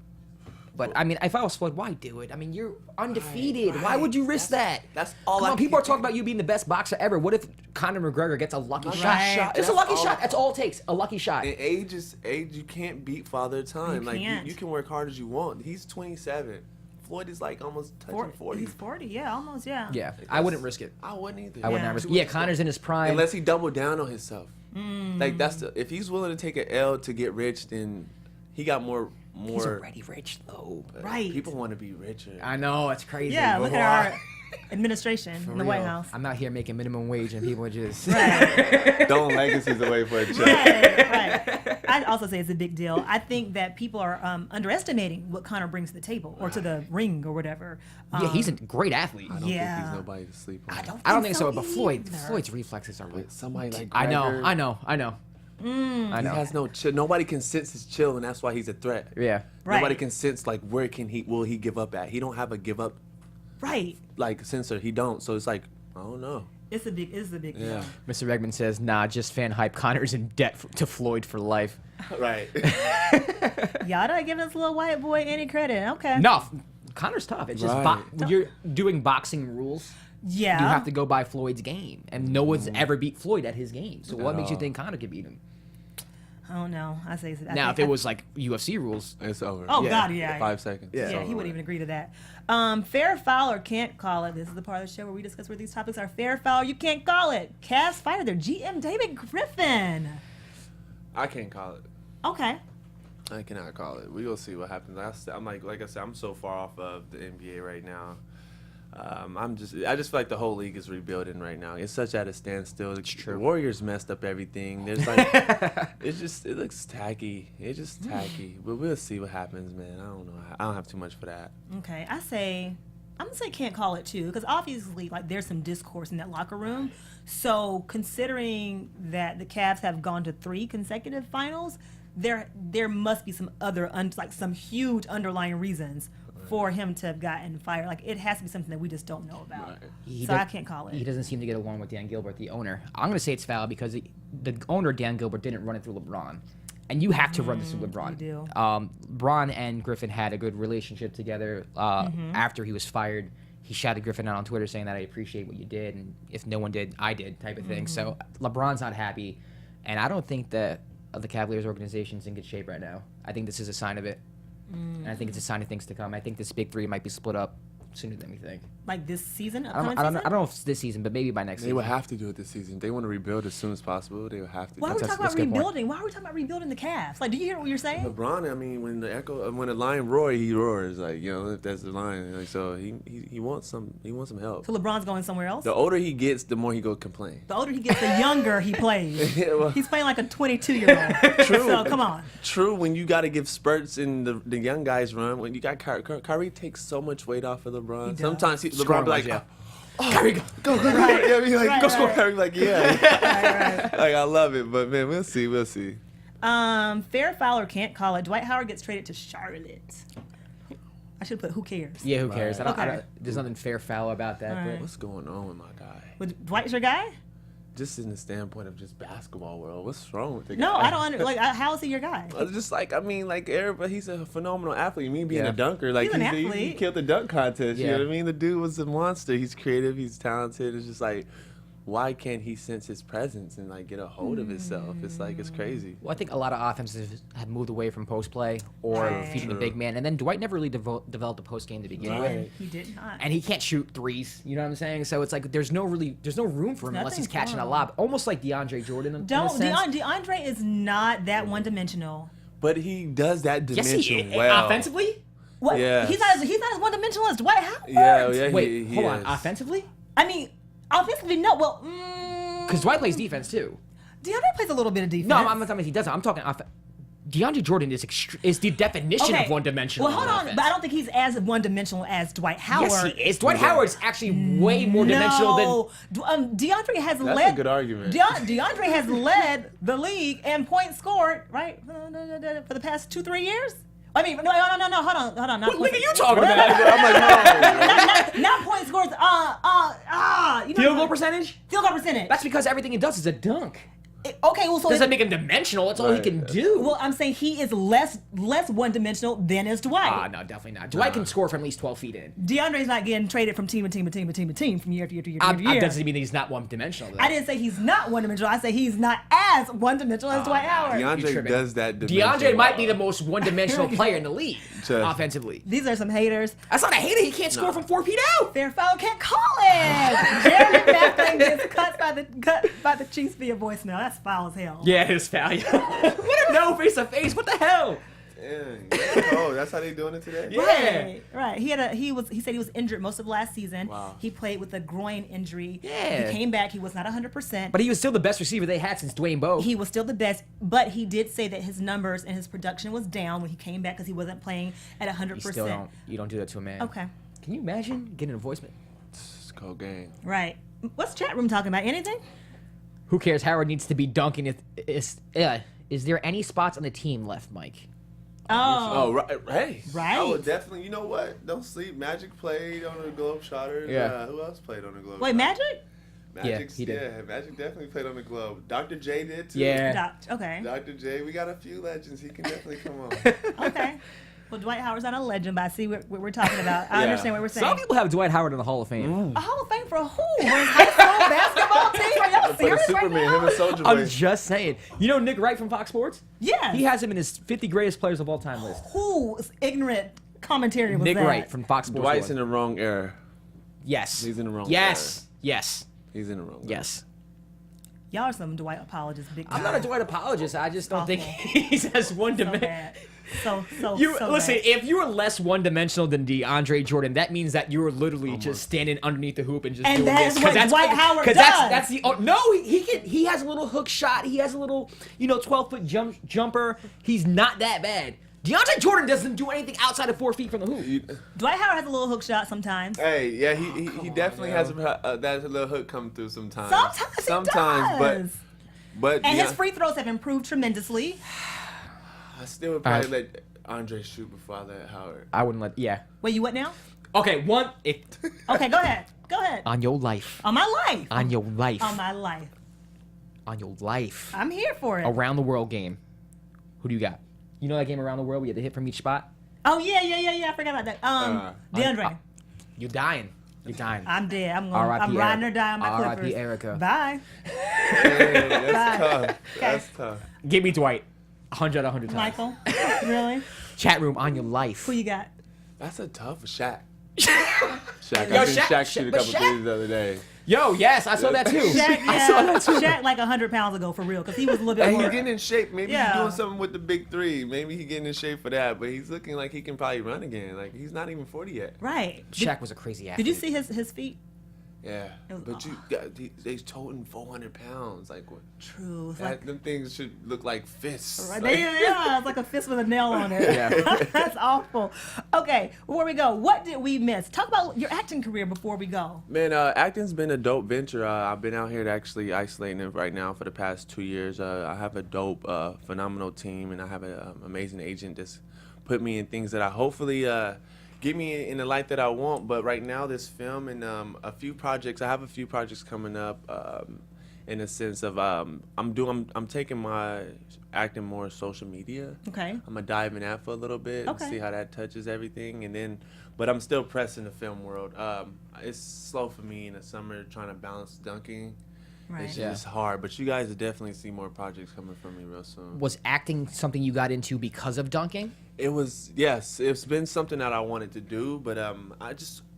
But I mean, if I was Floyd, why do it? I mean, you're undefeated. Why would you risk that? That's all. Come on, people are talking about you being the best boxer ever. What if Conor McGregor gets a lucky shot? Just a lucky shot. That's all it takes. A lucky shot. And age. You can't beat Father Time. You Like, can't. you can work hard as you want. He's 27. Floyd is like almost touching 40. He's 40, yeah, almost, yeah. Yeah, I wouldn't risk it. I wouldn't either. I would Yeah. not risk it. Yeah, Conor's in his prime. Unless he doubled down on himself. Like, if he's willing to take an L to get rich, then he got more. He's already rich though. Right. People want to be richer. I know, it's crazy. Yeah, look at our administration in the White Real. House. I'm not here making minimum wage and people are just Throwing legacies away for a check. Right. I'd also say it's a big deal. I think that people are underestimating what Conor brings to the table or to the ring or whatever. Yeah, he's a great athlete. I don't think he's nobody to sleep on. I don't think so, but either. Floyd's reflexes are With somebody like I know. McGregor, I know. He has no chill. Nobody can sense his chill, and that's why he's a threat. Yeah. Right. Nobody can sense, like, where will he give up at. He don't have a give up, Right. like, sensor. He don't. So it's like, I don't know. It's a big deal. Yeah. Mr. Regman says, nah, just fan hype. Conor's in debt to Floyd for life. Right. Y'all not giving this little white boy any credit. Okay. No, Conor's tough. It's just Right. when you're doing boxing rules. Yeah. You have to go by Floyd's game, and no one's ever beat Floyd at his game. So what makes you think Conor could beat him? I don't know. I say Now, if it was like UFC rules, It's over. Oh, Yeah. God, yeah. 5 seconds. Yeah. It's Yeah, over. he wouldn't even agree to that. Fair, foul, or can't call it. This is the part of the show where we discuss where these topics are fair, foul, you can't call it. Cavs fired their GM David Griffin. I can't call it. Okay. I cannot call it. We will see what happens. I'm like I said, I'm so far off of the NBA right now. I just feel like the whole league is rebuilding right now. It's such at a standstill. It's true. The Warriors messed up everything. There's like, it looks tacky. It's just tacky. But we'll see what happens, man. I don't know. I don't have too much for that. Okay. I'm gonna say can't call it too, because obviously, like, there's some discourse in that locker room. So considering that the Cavs have gone to 3 consecutive finals, there must be some other some huge underlying reasons for him to have gotten fired. Like, it has to be something that we just don't know about. Right. I can't call he it. doesnon seem to get along with Dan Gilbert, the owner. I'm going to say it's foul because the owner, Dan Gilbert, didn't run it through LeBron. And you have to run this through LeBron. You do. LeBron and Griffin had a good relationship together after he was fired. He shouted Griffin out on Twitter saying that I appreciate what you did, and if no one did, I did, type of thing. So LeBron's not happy, and I don't think that the Cavaliers organization's in good shape right now. I think this is a sign of it. And I think it's a sign of things to come. I think this big three might be split up sooner than we think. Like this season, I upcoming don't season? know if it's this season, but maybe by next They season. would have to do it this season. They want to rebuild as soon as possible. They would have to. Why are we That's talking a about good point. rebuilding? Why are we talking about rebuilding the Cavs? Like, do you hear what you're saying? LeBron, I mean, when the lion roars, he roars. Like, you know, that's the lion. Like, so he wants some help. So LeBron's going somewhere else? The older he gets, the more he go complain. The older he gets, the younger he plays. Yeah, well, He's playing like a 22-year-old. True. So, come on. True, when you got to give spurts and the young guys run, when you got Kyrie takes so much weight off of LeBron. He does. Sometimes LeBron be Scoring-wise, like, yeah. Kyrie, go. Right. Yeah, be like, Right, go score. right. Kyrie be like, yeah. Right. Like, I love it, but man, we'll see. Fair, foul, or can't call it. Dwight Howard gets traded to Charlotte. I should put who cares. Yeah, who cares? Right. I don't, there's nothing fair foul about that. All right. But What's going on with my guy? With Dwight's your guy? Just in the standpoint of just basketball world, what's wrong with the guy? No, I don't like. How is he your guy? Just like, I mean, like everybody, he's a phenomenal athlete. Me being Yeah. a dunker, like He's an he athlete. killed the dunk contest. You Yeah. know what I mean? The dude was a monster. He's creative. He's talented. It's just like, why can't he sense his presence and like get a hold of himself? It's like it's crazy. Well, I think a lot of offenses have moved away from post play or Right. feeding the big man, and then Dwight never really developed a post game to begin with. Right. He did not. And he can't shoot threes. You know what I'm saying? So it's like there's no room for him unless he's Nothing catching for a him. lob, almost like DeAndre Jordan. In a Don't sense. DeAndre is not that one-dimensional. But he does that Yes, dimension he is. well. Offensively? What? Yes. He's not as one-dimensional as Dwight Howard. Yeah. Wait, he hold on. is. Offensively? I mean, offensively, no. Well, Because Dwight plays defense too. DeAndre plays a little bit of defense. No, I'm not talking about he doesn't. I'm talking DeAndre Jordan is the definition of one-dimensional. Well, hold on, offense. but I don't think he's as one-dimensional as Dwight Howard. Yes, he is. Dwight Howard's actually way more dimensional than. DeAndre has That's led. a good argument. DeAndre has led the league in points scored, right, for the past 2-3 years. I mean, no, hold on. Not What points- are you talking No, no, about? no, I'm like, no. not point scores. You know, Field goal percentage? Field goal percentage. That's because everything he does is a dunk. Okay, well, so Doesn't make him dimensional. That's all he can do. well, I'm saying he is less one-dimensional than is Dwight. No, definitely not. Dwight can score from at least 12 feet in. DeAndre's not getting traded from team to team from year to year to year to year. Doesn't mean that he's not one-dimensional. Though. I didn't say he's not one-dimensional. I say he's not as one-dimensional as Dwight Howard. You're DeAndre tripping. does that dimension DeAndre might be well. the most one-dimensional player in the league Just- offensively. These are some haters. That's not a hater. He can't score from 4 feet out. Fair foul can't call it. Jeremy Matthew gets cut by the Chiefs via voicemail. That's foul as hell. Yeah, it is foul. What a no face-to-face. What the hell? Dang. Oh, that's how they doing it today? Yeah. Right. He said he was injured most of last season. Wow. He played with a groin injury. Yeah. He came back. He was not 100%. But he was still the best receiver they had since Dwayne Bowe. He was still the best, but he did say that his numbers and his production was down when he came back because he wasn't playing at 100%. You don't do that to a man. Okay. Can you imagine getting a voicemail? It's cold game. Right. What's chat room talking about? Anything? Who cares? Howard needs to be dunking. Is there any spots on the team left, Mike? Oh. Oh, right. Hey. Right. I would definitely, you know what? Don't sleep. Magic played on the Globetrotter. Yeah. Who else played on the Globe? Wait, Magic? Magic, he did. Yeah, Magic definitely played on the Globe. Dr. J did too. Yeah. Okay. Dr. J, we got a few legends. He can definitely come on. Okay. Well, Dwight Howard's not a legend, but I see what we're talking about. I Yeah. understand what we're saying. Some people have Dwight Howard in the Hall of Fame. A Hall of Fame for who? For his high school basketball team? Are y'all For the serious right Superman, now? him and Soldier Boy. I'm just saying. You know Nick Wright from Fox Sports? Yes. He has him in his 50 greatest players of all time list. Whose ignorant commentary was Nick that? Wright from Fox Sports. Dwight's One. in the wrong era. Yes. He's in the wrong Yes. Yes. He's in the wrong era. Yes. Y'all are some Dwight apologists, big time. I'm not a Dwight apologist. I just don't Awful. think he's as one So dimensional. bad. So Listen, bad. if you were less one-dimensional than DeAndre Jordan, that means that you were literally just standing underneath the hoop and just And doing that's this. what Dwight Howard does. That's the no. He has a little hook shot. He has a little 12-foot jumper. He's not that bad. DeAndre Jordan doesn't do anything outside of 4 feet from the hoop. Dwight Howard has a little hook shot sometimes. Hey, yeah, he definitely has that little hook come through sometimes. Sometimes he does. But And his free throws have improved tremendously. I still would probably let Andre shoot before I let Howard. I wouldn't let. Yeah. Wait, you what now? Okay. Okay, go ahead. Go ahead. On your life. On my life. On your life. On my life. On your life. I'm here for it. Around the world game. Who do you got? You know that game Around the World? We had to hit from each spot. Oh yeah. I forgot about that. DeAndre. You're dying. You're dying. I'm dead. I'm R.I.P. riding or dying my R.I.P. Clippers. Erica. Bye. Hey, that's Bye. tough. That's tough. Give me Dwight. 100 out of 100 times. Michael. Really? Chat room on your life. Who you got? That's a tough shot. Shaq. Yo, I seen Shaq- Shaq shoot a but couple Shaq- threes the other day. Yo, yes, I saw that too. Shaq, I saw that too. Shaq like 100 pounds ago for real, because he was a little bit Hey, more. he's getting in shape. Maybe Yeah. he's doing something with the big three. Maybe he's getting in shape for that. But he's looking like he can probably run again. Like he's not even 40 yet. Right. Shaq was a crazy athlete. Did you see his feet? Yeah, was but you got they's toting 400 pounds. Like what? True. It's That, like, them things should look like fists. right, Like, yeah, it's like a fist with a nail on it. Yeah. That's awful. Okay, before we go, what did we miss? Talk about your acting career before we go. Man, acting's been a dope venture. I've been out here actually isolating it right now for the past 2 years. I have a dope, phenomenal team, and I have an amazing agent that's put me in things that I hopefully get me in the light that I want. But right now, this film and a few projects. I have a few projects coming up. In the sense of I'm taking my acting more social media. Okay. I'm gonna dive in that for a little bit and Okay. see how that touches everything, and then, but I'm still pressing the film world. It's slow for me in the summer trying to balance dunking. Right. It's Yeah. just hard, but you guys will definitely see more projects coming from me real soon. Was acting something you got into because of dunking? It was, yes, it's been something that I wanted to do, but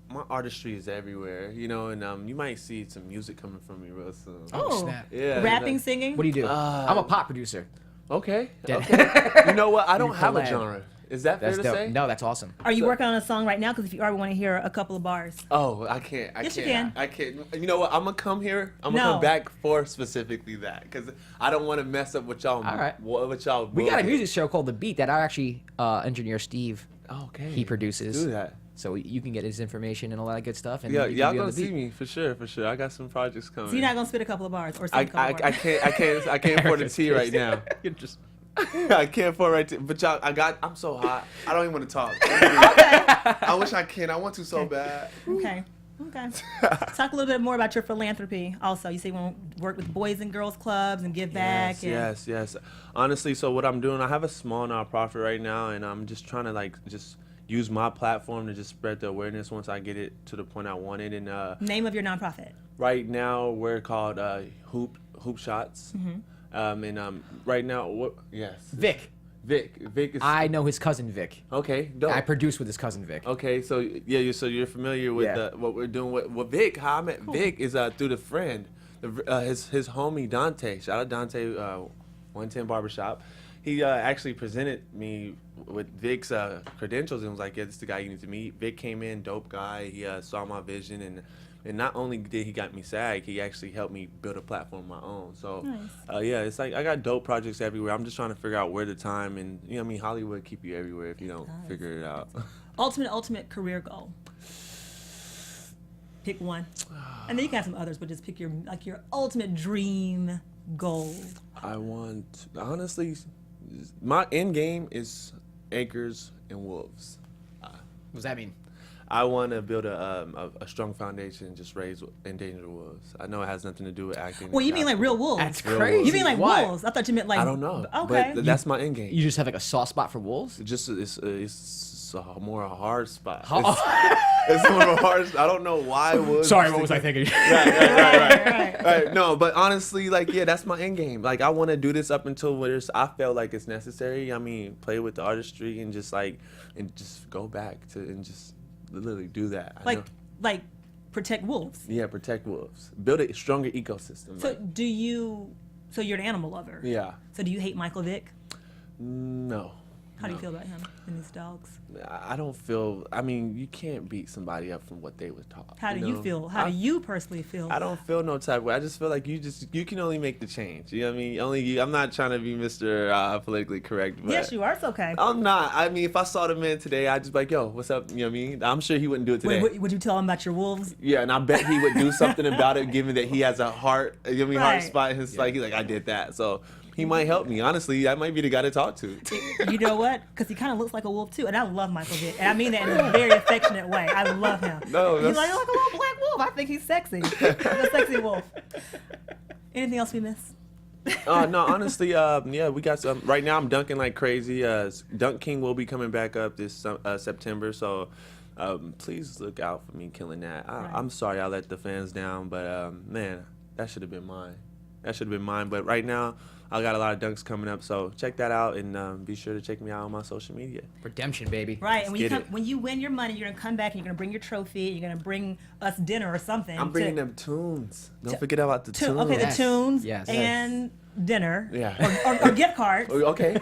my artistry is everywhere, you know, and you might see some music coming from me real soon. Oh, snap. Yeah. rapping, like- singing? What do you do? I'm a pop producer. Okay. Dead. Okay. You know what? I don't You have a collab. genre. Is that fair That's to dope. say? No, that's awesome. Are you working on a song right now? Because if you are, we want to hear a couple of bars. Oh, I can't. Yes, you can. I can't. You know what? I'm gonna come here. I'm gonna No. come back for specifically that because I don't want to mess up what y'all. All right. What y'all. We got a will do. music show called The Beat that our actually engineer Steve Okay. he produces. Do that. So you can get his information and all that good stuff. And Yeah, you can y'all be on gonna The Beat. see me for sure. For sure. I got some projects coming. So you're not going to spit a couple of bars or sing I, a couple I, of I bars? can't afford the tea right now. You're just I can't afford right to, but y'all, I'm so hot. I don't even want to talk. I wish I can. I want to so bad. Okay. Okay. Talk a little bit more about your philanthropy. Also, you say you want to work with boys and girls clubs and give back. Yes. Honestly, so what I'm doing, I have a small nonprofit right now, and I'm just trying to just use my platform to just spread the awareness once I get it to the point I want it. And Name of your nonprofit. right now we're called Hoop Shots. Mm-hmm. And right now, yes, Vic. Vic is I know his cousin Vic. okay. Dope. I produce with his cousin Vic. Okay, so yeah, so you're familiar with Yeah. what we're doing with Vic. How I met Vic is through the friend, his homie Dante. Shout out Dante, 110 Barbershop. He actually presented me with Vic's credentials and was like, "Yeah, this is the guy you need to meet." Vic came in, dope guy. He saw my vision and not only did he got me SAG, he actually helped me build a platform of my own. So Nice. yeah, it's like I got dope projects everywhere. I'm just trying to figure out where the time and Hollywood keep you everywhere if you don't figure it out. Ultimate career goal. Pick one. And then you can have some others, but just pick your ultimate dream goal. I want, honestly, my end game is acres and wolves. What does that mean? I want to build a strong foundation and just raise endangered wolves. I know it has nothing to do with acting. Well, you mean like real wolves? That's Real crazy. You mean like Why? wolves? I thought you meant like. I don't know. Okay. But that's my end game. You just have like a soft spot for wolves? Just it's a more a hard spot. It's more of a hard. I don't know why wolves. Sorry, what was I thinking? Right. No, but honestly, that's my end game. Like, I want to do this up until where I feel like it's necessary. I mean, play with the artistry and just go back to and just literally do that. I know. Like protect wolves. Yeah, protect wolves. Build a stronger ecosystem. So do you? So you're an animal lover. Yeah. So do you hate Michael Vick? No. How do you feel about him and these dogs? I don't feel. I mean, you can't beat somebody up from what they were taught. How do you know? feel? How do you personally feel? I don't feel no type of way. I just feel like you can only make the change. You know what I mean? Only you. I'm not trying to be Mr. Politically correct. But Yes, you are. It's okay. I'm not. I mean, if I saw the man today, I'd just be like, yo, what's up? You know what I mean? I'm sure he wouldn't do it today. Would you tell him about your wolves? Yeah, and I bet he would do something about it, given that he has a heart, heart Right. spot in his like. He's like, I did that, so he might help me. Honestly, I might be the guy to talk to. You know what? Because he kind of looks like a wolf too, and I love Michael Vick, and I mean that in a very affectionate way. I love him. No, he's that's- like a little black wolf. I think he's sexy. He's a sexy wolf. Anything else we miss? No, honestly, yeah, we got some. Right now, I'm dunking like crazy. Dunk King will be coming back up this September, so please look out for me killing that. I'm sorry I let the fans down, but man, that should have been mine. That should have been mine. But right now, I got a lot of dunks coming up, so check that out, and be sure to check me out on my social media. Redemption, baby. Right, and Let's when you win your money, you're gonna come back and you're gonna bring your trophy. You're gonna bring us dinner or something. I'm bringing them tunes. Don't forget about the tunes. Okay, Yes. the tunes Yes. and dinner. Yeah. Or gift cards. Okay,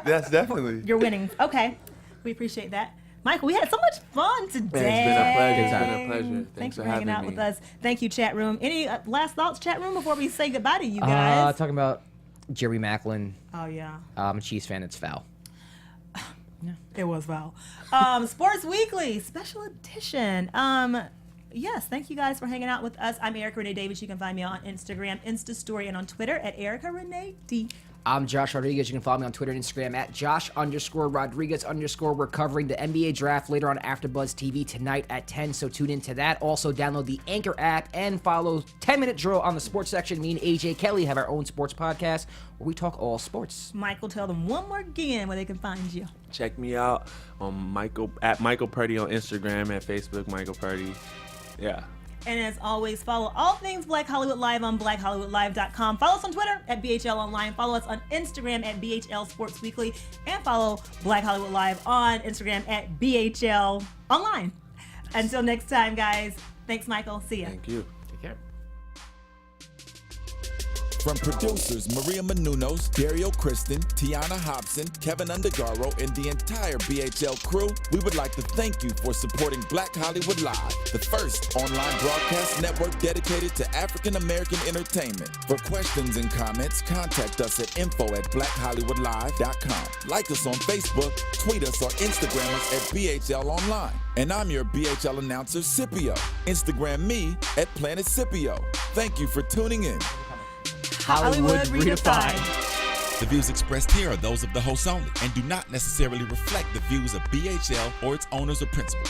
that's definitely. Your winnings. Okay, we appreciate that. Michael, we had so much fun today. Man, it's been a pleasure. Thanks for for hanging having out me. with us. Thank you, chat room. Any last thoughts, chat room, before we say goodbye to you guys? Talking about Jerry Maclin. Oh yeah. I'm a Chiefs fan. It's foul. It was foul. Sports Weekly special edition. Yes, thank you guys for hanging out with us. I'm Erica Renee Davis. You can find me on Instagram, Insta Story, and on Twitter at Erica Renee D. I'm Josh Rodriguez. You can follow me on Twitter and Instagram at Josh_Rodriguez_. We're covering the NBA draft later on AfterBuzz TV tonight at 10, so tune into that. Also, download the Anchor app and follow 10-Minute Drill on the sports section. Me and AJ Kelly have our own sports podcast where we talk all sports. Michael, tell them one more again where they can find you. Check me out on Michael Purdie on Instagram and Facebook, Michael Purdie. Yeah. And as always, follow all things Black Hollywood Live on blackhollywoodlive.com. Follow us on Twitter at BHL Online. Follow us on Instagram at BHL Sports Weekly. And follow Black Hollywood Live on Instagram at BHL Online. Until next time, guys. Thanks, Michael. See ya. Thank you. Take care. From producers Maria Menounos, Dario Kristen, Tiana Hobson, Kevin Undergaro, and the entire BHL crew, we would like to thank you for supporting Black Hollywood Live, the first online broadcast network dedicated to African American entertainment. For questions and comments, contact us at info@blackhollywoodlive.com. Like us on Facebook, tweet us, or Instagram us at BHL Online. And I'm your BHL announcer, Scipio. Instagram me at Planet Scipio. Thank you for tuning in. Hollywood Redefined. The views expressed here are those of the hosts only and do not necessarily reflect the views of BHL or its owners or principals.